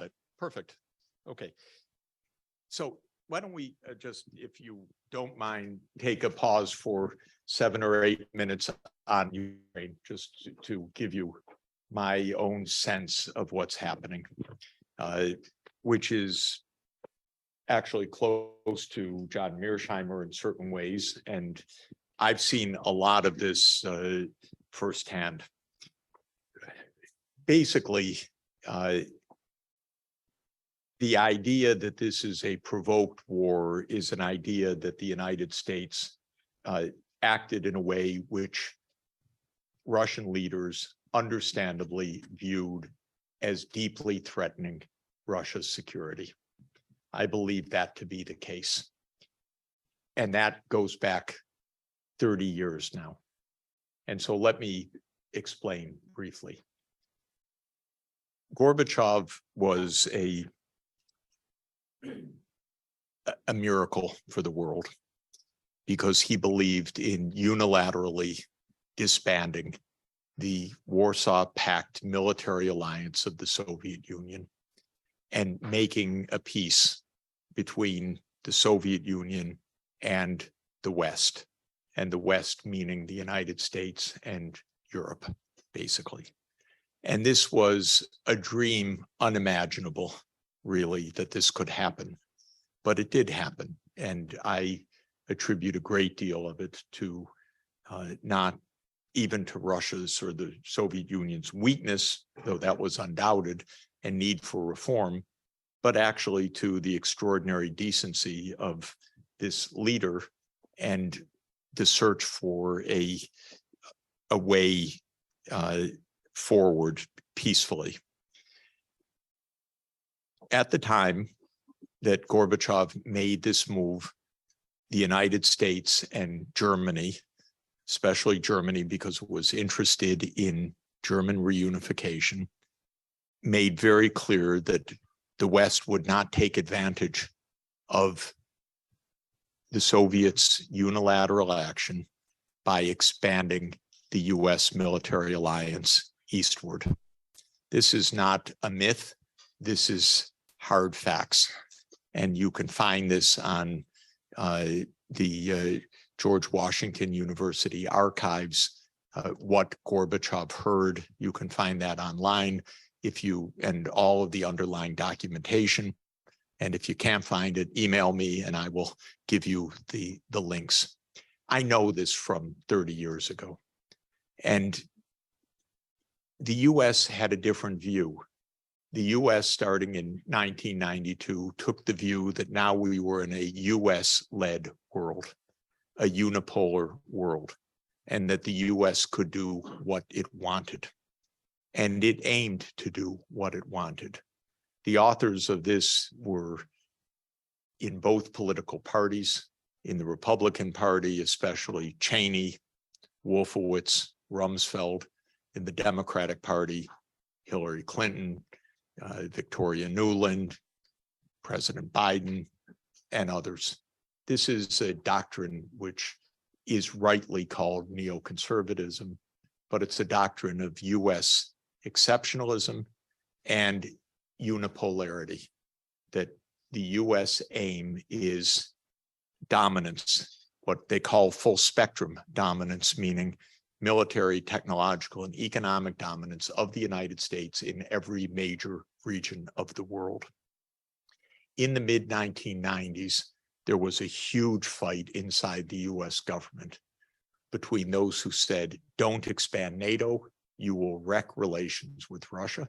it. Perfect. Okay. So why don't we just, if you don't mind, take a pause for 7 or 8 minutes on Ukraine, just to give you my own sense of what's happening, which is actually close to John Mearsheimer in certain ways. And I've seen a lot of this firsthand. Basically, the idea that this is a provoked war is an idea that the United States acted in a way which Russian leaders understandably viewed as deeply threatening Russia's security. I believe that to be the case. And that goes back 30 years now. And so let me explain briefly. Gorbachev was a miracle for the world because he believed in unilaterally disbanding the Warsaw Pact military alliance of the Soviet Union and making a peace between the Soviet Union and the West meaning the United States and Europe, basically. And this was a dream unimaginable, really, that this could happen, but it did happen. And I attribute a great deal of it to not even to Russia's or the Soviet Union's weakness, though that was undoubted, and need for reform, but actually to the extraordinary decency of this leader and the search for a way forward peacefully. At the time that Gorbachev made this move, the United States and Germany, especially Germany because it was interested in German reunification, made very clear that the West would not take advantage of the Soviets' unilateral action by expanding the US military alliance eastward. This is not a myth. This is hard facts. And you can find this on the George Washington University archives, what Gorbachev heard. You can find that online and all of the underlying documentation. And if you can't find it, email me and I will give you the links. I know this from 30 years ago. And the US had a different view. The US, starting in 1992, took the view that now we were in a US-led world, a unipolar world, and that the US could do what it wanted. And it aimed to do what it wanted. The authors of this were in both political parties, in the Republican Party, especially Cheney, Wolfowitz, Rumsfeld, in the Democratic Party, Hillary Clinton, Victoria Nuland, President Biden, and others. This is a doctrine which is rightly called neoconservatism, but it's a doctrine of US exceptionalism and unipolarity, that the US aim is dominance, what they call full spectrum dominance, meaning military, technological, and economic dominance of the United States in every major region of the world. In the mid-1990s, there was a huge fight inside the US government between those who said, don't expand NATO, you will wreck relations with Russia,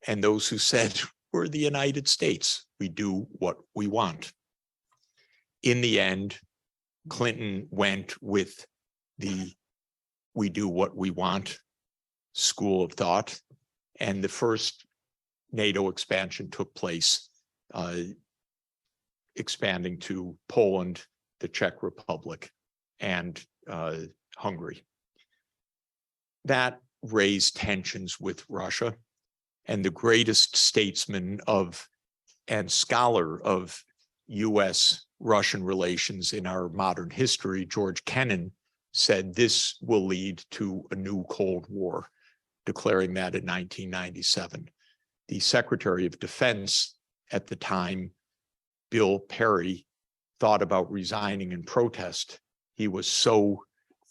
and those who said, we're the United States, we do what we want. In the end, Clinton went with the we do what we want school of thought, and the first NATO expansion took place, expanding to Poland, the Czech Republic, and Hungary. That raised tensions with Russia, and the greatest statesman and scholar of US-Russian relations in our modern history, George Kennan, said this will lead to a new Cold War, declaring that in 1997. the Secretary of Defense at the time, Bill Perry, thought about resigning in protest. He was so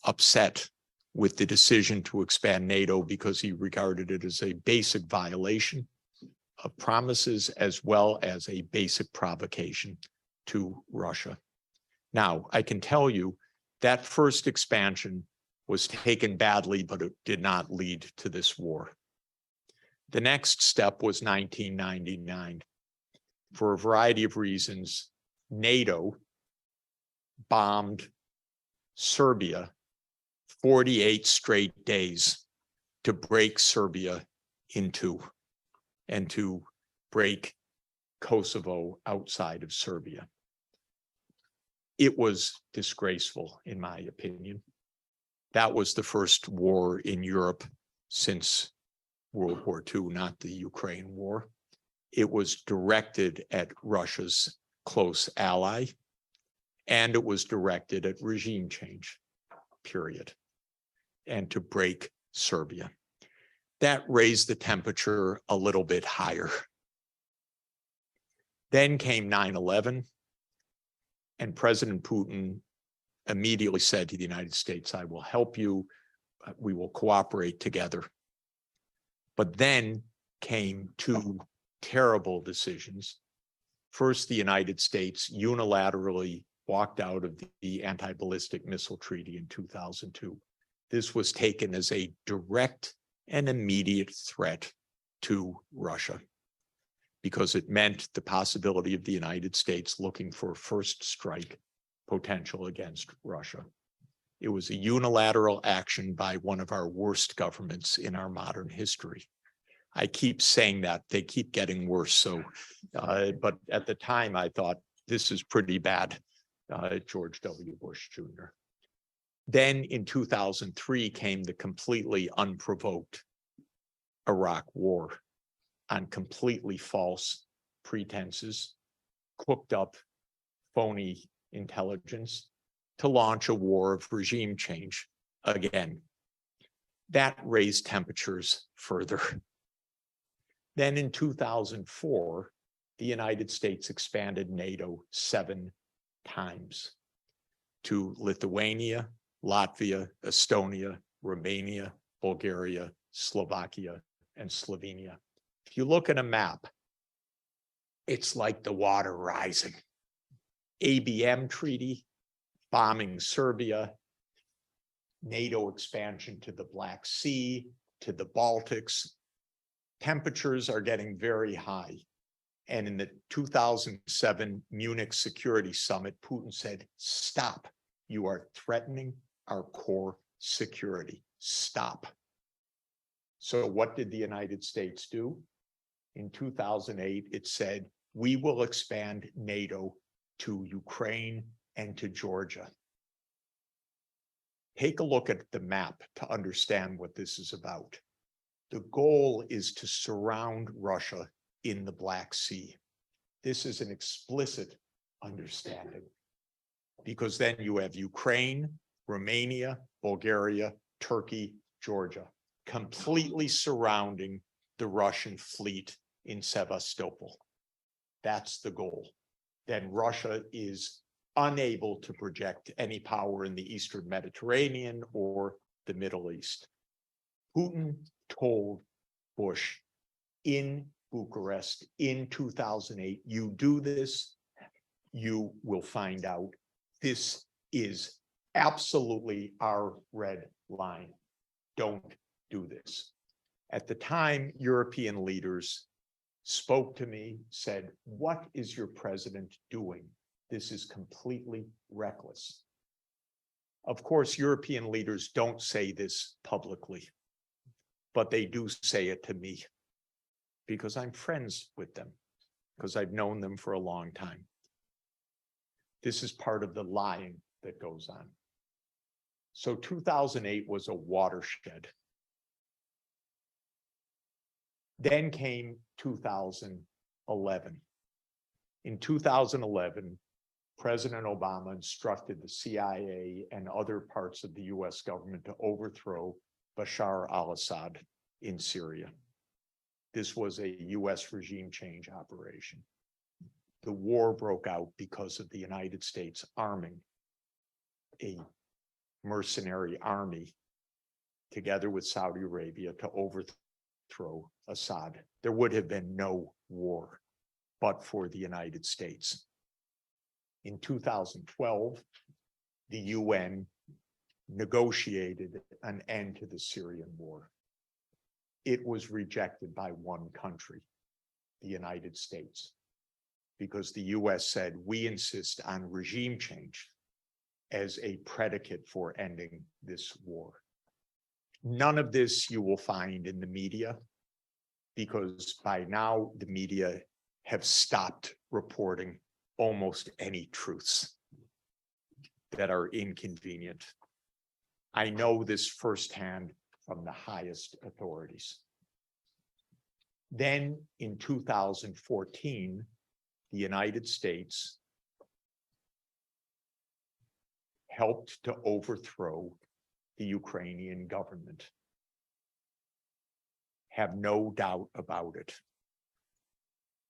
upset with the decision to expand NATO because he regarded it as a basic violation of promises as well as a basic provocation to Russia. Now, I can tell you that first expansion was taken badly, but it did not lead to this war. The next step was 1999. For a variety of reasons, NATO bombed Serbia 48 straight days to break Serbia in two and to break Kosovo outside of Serbia. It was disgraceful, in my opinion. That was the first war in Europe since World War II, not the Ukraine war. It was directed at Russia's close ally, and it was directed at regime change, period, and to break Serbia. That raised the temperature a little bit higher. Then came 9/11, and President Putin immediately said to the United States, I will help you, we will cooperate together. But then came two terrible decisions. First, the United States unilaterally walked out of the anti-ballistic missile treaty in 2002. This was taken as a direct and immediate threat to Russia because it meant the possibility of the United States looking for first strike potential against Russia. It was a unilateral action by one of our worst governments in our modern history. I keep saying that, they keep getting worse. So, but at the time I thought this is pretty bad, George W. Bush Jr. Then in 2003 came the completely unprovoked Iraq War on completely false pretenses, cooked up phony intelligence to launch a war of regime change again. That raised temperatures further. Then in 2004, the United States expanded NATO 7 times to Lithuania, Latvia, Estonia, Romania, Bulgaria, Slovakia, and Slovenia. If you look at a map, it's like the water rising. ABM treaty, bombing Serbia, NATO expansion to the Black Sea, to the Baltics. Temperatures are getting very high. And in the 2007 Munich Security Summit, Putin said, stop, you are threatening our core security, stop. So what did the United States do? In 2008, it said, we will expand NATO to Ukraine and to Georgia. Take a look at the map to understand what this is about. The goal is to surround Russia in the Black Sea. This is an explicit understanding because then you have Ukraine, Romania, Bulgaria, Turkey, Georgia, completely surrounding the Russian fleet in Sevastopol. That's the goal. Then Russia is unable to project any power in the Eastern Mediterranean or the Middle East. Putin told Bush in Bucharest in 2008, you do this, you will find out. This is absolutely our red line. Don't do this. At the time, European leaders spoke to me, said, what is your president doing? This is completely reckless. Of course, European leaders don't say this publicly, but they do say it to me because I'm friends with them, because I've known them for a long time. This is part of the lying that goes on. So 2008 was a watershed. Then came 2011. In 2011, President Obama instructed the CIA and other parts of the US government to overthrow Bashar al-Assad in Syria. This was a US regime change operation. The war broke out because of the United States arming a mercenary army together with Saudi Arabia to overthrow Assad. There would have been no war but for the United States. In 2012, the UN negotiated an end to the Syrian war. It was rejected by one country, the United States, because the US said, we insist on regime change as a predicate for ending this war. None of this you will find in the media, because by now the media have stopped reporting almost any truths that are inconvenient. I know this firsthand from the highest authorities. Then in 2014, the United States helped to overthrow the Ukrainian government. Have no doubt about it.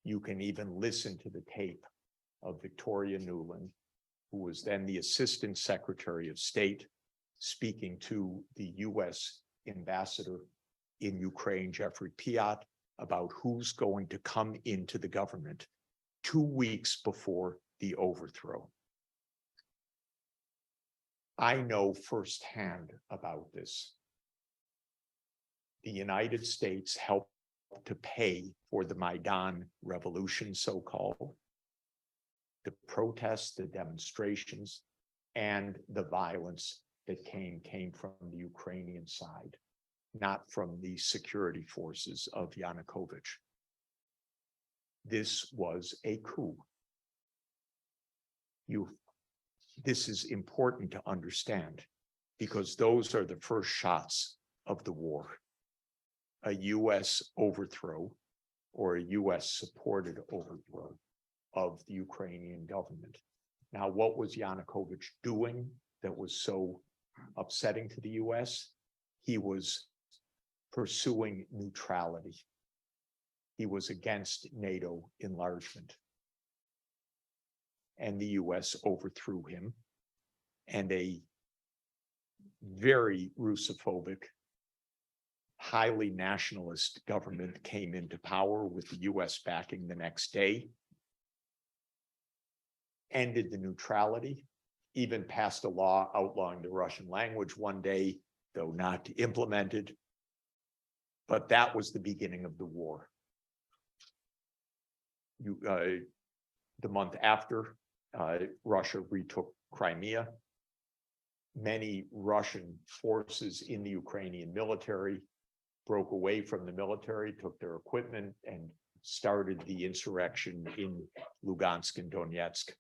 You can even listen to the tape of Victoria Nuland, who was then the Assistant Secretary of State, speaking to the US ambassador in Ukraine, Jeffrey Sachs, about who's going to come into the government 2 weeks before the overthrow. I know firsthand about this. The United States helped to pay for the Maidan revolution, so-called, the protests, the demonstrations, and the violence that came from the Ukrainian side, not from the security forces of Yanukovych. This was a coup. This is important to understand, because those are the first shots of the war. A US overthrow or a US supported overthrow of the Ukrainian government. Now, what was Yanukovych doing that was so upsetting to the US? He was pursuing neutrality. He was against NATO enlargement. And the US overthrew him, and a very Russophobic, highly nationalist government came into power with the US backing the next day, ended the neutrality, even passed a law outlawing the Russian language one day, though not implemented. But that was the beginning of the war. The month after, Russia retook Crimea. Many Russian forces in the Ukrainian military broke away from the military, took their equipment, and started the insurrection in Lugansk and Donetsk.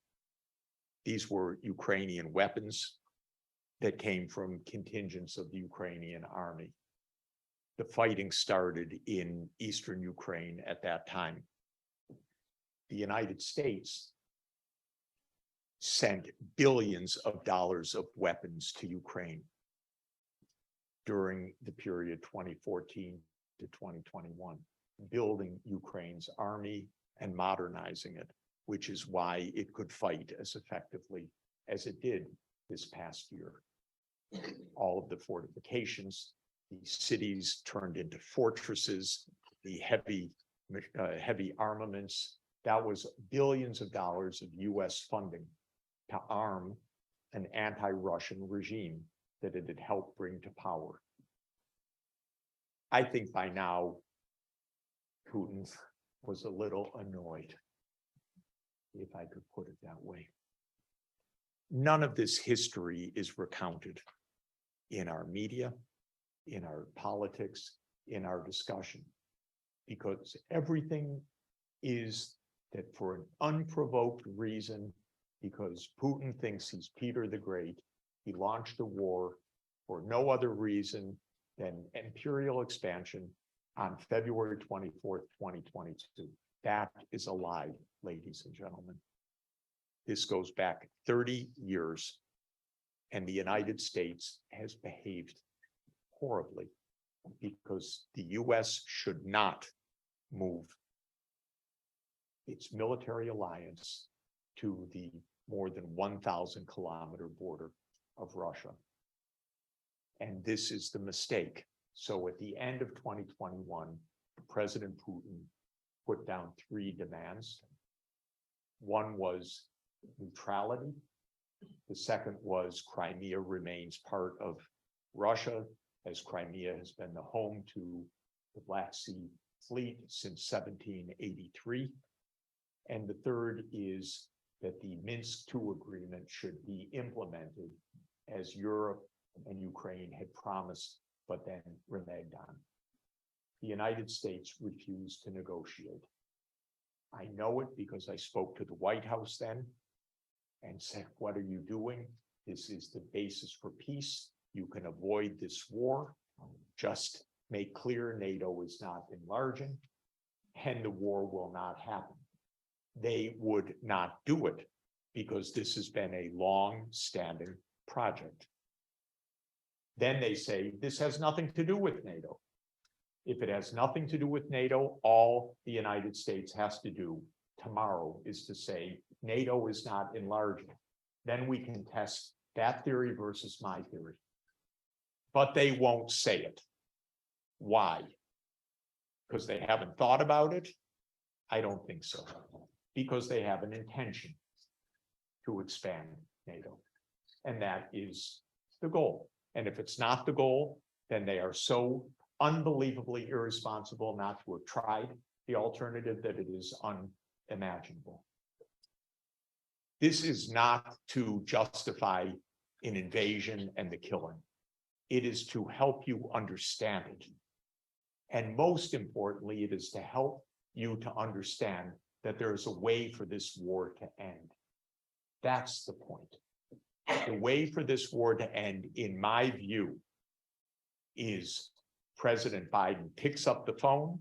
These were Ukrainian weapons that came from contingents of the Ukrainian army. The fighting started in eastern Ukraine at that time. The United States sent billions of dollars of weapons to Ukraine during the period 2014 to 2021, building Ukraine's army and modernizing it, which is why it could fight as effectively as it did this past year. All of the fortifications, the cities turned into fortresses, the heavy armaments, that was billions of dollars of US funding to arm an anti-Russian regime that it had helped bring to power. I think by now, Putin was a little annoyed, if I could put it that way. None of this history is recounted in our media, in our politics, in our discussion, because everything is that for an unprovoked reason, because Putin thinks he's Peter the Great, he launched a war for no other reason than imperial expansion on February 24th, 2022. That is a lie, ladies and gentlemen. This goes back 30 years, and the United States has behaved horribly, because the US should not move its military alliance to the more than 1,000-kilometer border of Russia. And this is the mistake. So at the end of 2021, President Putin put down 3 demands. One was neutrality. The second was Crimea remains part of Russia, as Crimea has been the home to the Black Sea Fleet since 1783. And the third is that the Minsk II agreement should be implemented as Europe and Ukraine had promised, but then reneged on. The United States refused to negotiate. I know it because I spoke to the White House then and said, what are you doing? This is the basis for peace. You can avoid this war. Just make clear NATO is not enlarging and the war will not happen. They would not do it because this has been a long-standing project. Then they say, this has nothing to do with NATO. If it has nothing to do with NATO, all the United States has to do tomorrow is to say, NATO is not enlarging. Then we can test that theory versus my theory. But they won't say it. Why? Because they haven't thought about it? I don't think so. Because they have an intention to expand NATO. And that is the goal. And if it's not the goal, then they are so unbelievably irresponsible not to have tried the alternative that it is unimaginable. This is not to justify an invasion and the killing. It is to help you understand it. And most importantly, it is to help you to understand that there is a way for this war to end. That's the point. The way for this war to end, in my view, is President Biden picks up the phone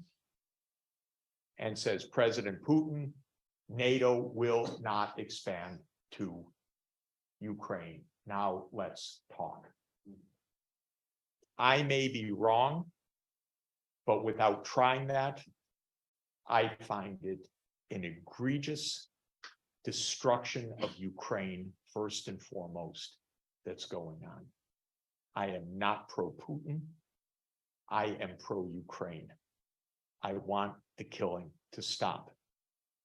and says, President Putin, NATO will not expand to Ukraine. Now let's talk. I may be wrong, but without trying that, I find it an egregious destruction of Ukraine, first and foremost, that's going on. I am not pro-Putin. I am pro-Ukraine. I want the killing to stop.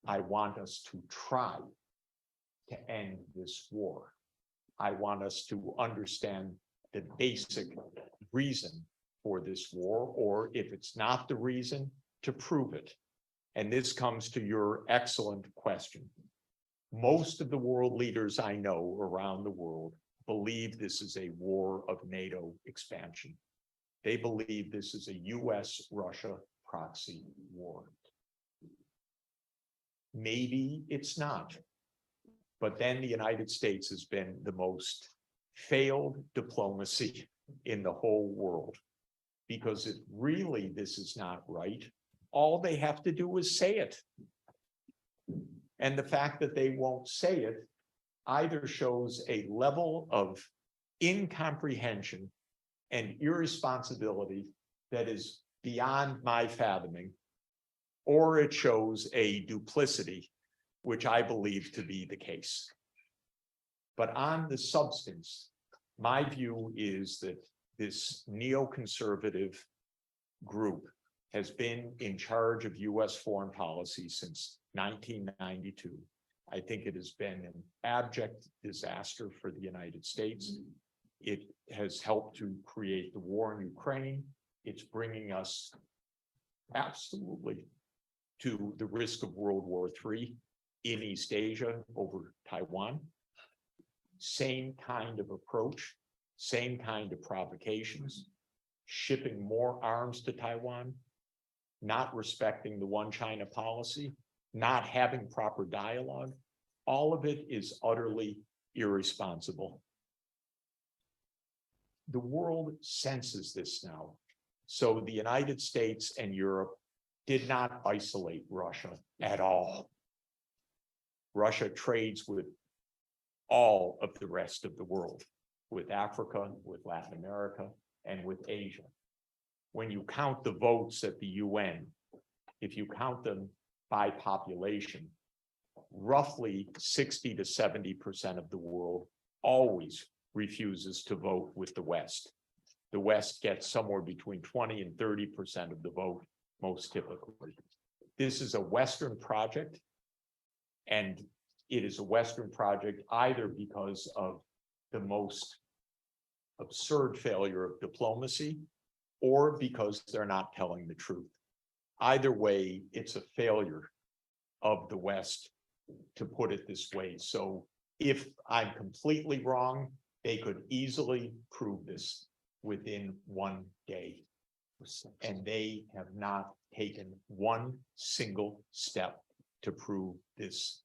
I want us to try to end this war. I want us to understand the basic reason for this war, or if it's not the reason, to prove it. And this comes to your excellent question. Most of the world leaders I know around the world believe this is a war of NATO expansion. They believe this is a US-Russia proxy war. Maybe it's not. But then the United States has been the most failed diplomacy in the whole world. Because if really this is not right, all they have to do is say it. And the fact that they won't say it either shows a level of incomprehension and irresponsibility that is beyond my fathoming, or it shows a duplicity, which I believe to be the case. But on the substance, my view is that this neoconservative group has been in charge of US foreign policy since 1992. I think it has been an abject disaster for the United States. It has helped to create the war in Ukraine. It's bringing us absolutely to the risk of World War III in East Asia over Taiwan. Same kind of approach, same kind of provocations, shipping more arms to Taiwan, not respecting the one China policy, not having proper dialogue. All of it is utterly irresponsible. The world senses this now. So the United States and Europe did not isolate Russia at all. Russia trades with all of the rest of the world, with Africa, with Latin America, and with Asia. When you count the votes at the UN, if you count them by population, roughly 60 to 70% of the world always refuses to vote with the West. The West gets somewhere between 20 and 30% of the vote, most typically. This is a Western project, and it is a Western project either because of the most absurd failure of diplomacy or because they're not telling the truth. Either way, it's a failure of the West, to put it this way. So if I'm completely wrong, they could easily prove this within one day. And they have not taken one single step to prove this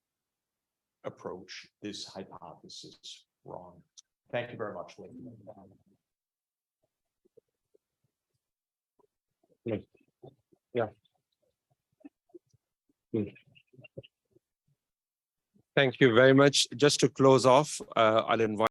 approach, this hypothesis wrong. Thank you very much, ladies and gentlemen. Yeah. Thank you very much. Just to close off, I'll invite